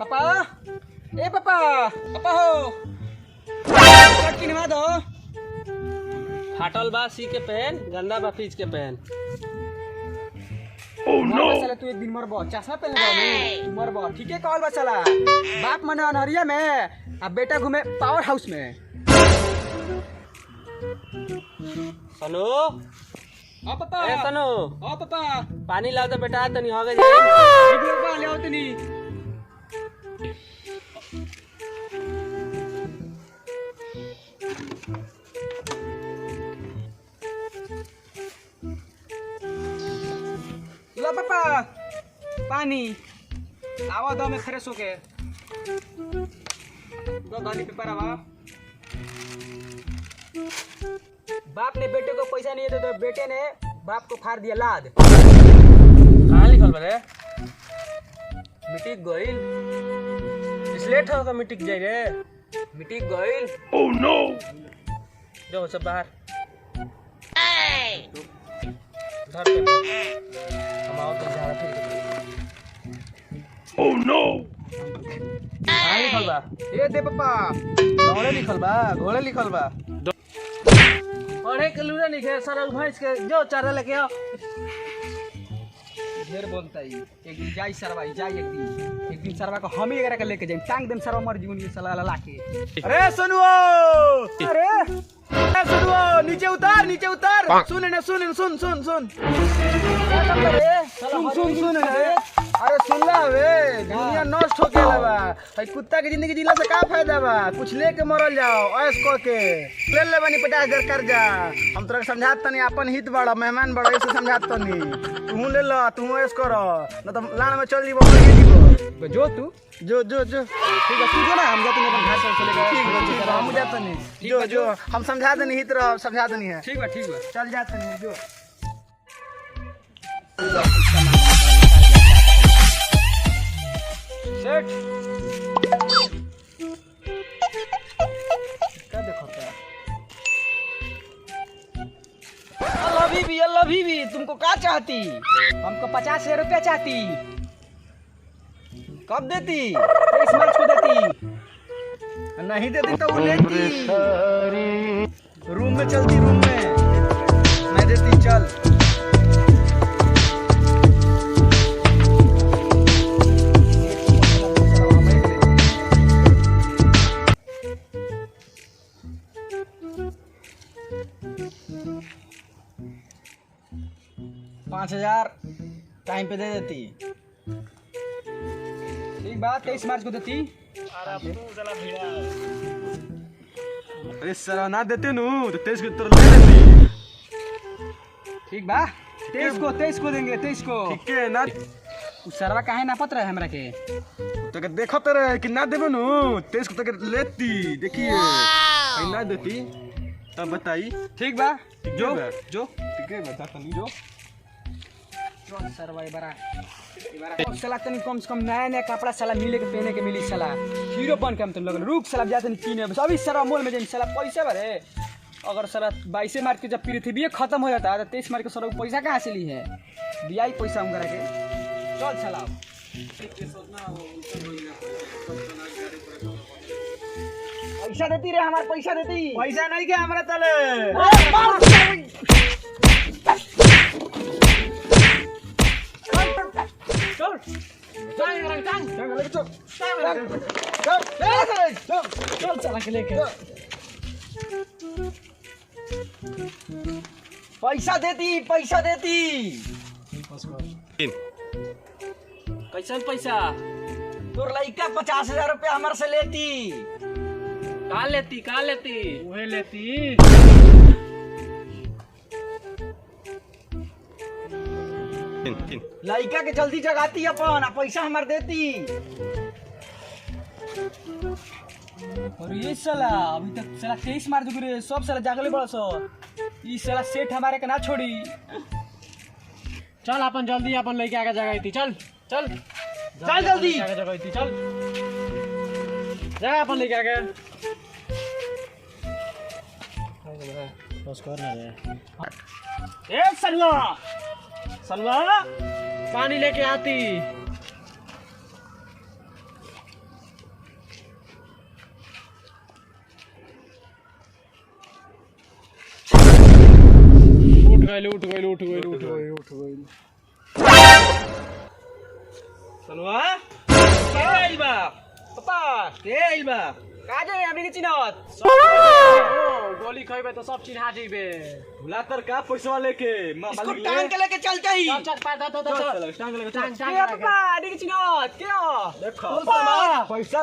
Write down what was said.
पापा ए पापा पापा हो शर्ट किनवा दो। फाटल बा सी के पहन, गंदा बा फीज के पहन। साला तू एक दिन मरबो, चश्मा पहन ले तू मरबो। ठीक है कहल बा साला। बाप मने अनहरिया में अब बेटा घूमे पावर हाउस में। सनु हां पापा ए सनु हां पापा पानी लाओ तो बेटा तनी हो गए। वीडियो का ले आओ तनी। लो पापा पानी आवा दो में फ्रेश हो के दो गाली पेपर आवा। बाप ने बेटे को पैसा नहीं दिया तो बेटे ने बाप को फाड़ दिया लाद। कहाँ लिखल बा रे? मिटिक गइल इसलेट हो का मिटिक जाई रे। मिटिक गइल। ओह नो जाओ सब बाहर धर पे हम आओ तो जा फिर। ओह नो कहाँ लिखल बा? ए दे पापा घोड़े लिखल बा, घोड़े लिखल बा। पढ़े के लूरा नहीं है सरल भैंस के जो चारा लेके आओ। ढेर बोलता है। एक दिन जाई सरवा जाई एक दिन सरवा को हम ही एकरा के लेके जाई टांग देम सरवा मर जीवन ये सला ला के। अरे सुनुओ, अरे सुनुओ नीचे उतार सुन ना सुन सुन सुन सुन सुन अरे सुनला वे दुनिया नष्ट हो गेला बा। भाई कुत्ता के जिंदगी जीला से का फायदा बा? कुछ लेके मरल जाओ ऐस को के ले बनी 50,000 कर्जा। हम तोरा समझात तनी अपन हित बड़ा मेहमान बड़ा ऐसे समझात तनी। तू ले ला तू ऐस करो न तो लान में चल जीबो के जीबो। जो तू जो जो जो ठीक है तू जो ना हम जाते हैं अपन घास चलेगा। ठीक है हम जाते नहीं जो जो हम समझा देनी हित रह समझा देनी है। ठीक है चल जाते नहीं जो सेट क्या देखो अल्लाह बीबी तुमको क्या चाहती? हमको 50,000 रुपया चाहती। कब देती? 23 मार्च को देती। नहीं देती तो वो लेती। रूम में चलती रूम में मैं देती। चल 5,000 टाइम पे दे देती। ठीक बात 23 मार्च को देती। अरे सर ना देते नु तो 23 को तो ले लेती। ठीक बा 23 को देंगे 23 को। ठीक है ना उस सरवा काहे ना पत्र है हमरा के तो के देखो तेरे कि ना देबो नु 23 को तो लेती। देखिए कहीं ना देती तब बताई। ठीक बा जो जो ठीक है बता तनी जो सरवा इबारा साला तनी कम से कम नया कपड़ा साला मिले के पहने के मिली साला। हीरो बन के हम तुम लोग रुक साला जाते नहीं चीने बस अभी सरवा मोल में जाए साला पैसा भरे। अगर साला 22 मार्च के जब पृथ्वी खत्म हो जाता है तो 23 मार्च के सरवा पैसा कहाँ से ली है? दिया ही पैसा हम करा के चल साला पैसा देती रे हमारे पैसा देती। पैसा नहीं के हमरा तले पैसा देती। कैसन पैसा? तोर लड़का 50,000 रुपया हमारे से लेती। कहाँ लेती वही लेती। लड़का के जल्दी जगाती अपन पैसा हमारे देती। और ये साला अभी तक साला 23 मार्च गिरे सब साला जागले बड़ा सो। ये साला सेठ हमारे के ना छोड़ी। चल अपन जल्दी अपन लेके आके जगाई थी। चल जल्दी जगाई थी। चल जा अपन लेके आके बस कर ना रे। ए सलवा पानी लेके आती। गइल। सलवा के आइल बा पापा के आइल बा का जे हमनी के चिन्हत गोली खइबे तो सब चिन्हा जइबे भुला तर का पैसा लेके इसको मालिक टांग के लेके चलते ही चल चल चल स्टांग लेके के पापा हमनी के चिन्हत के हो देखो पापा पैसा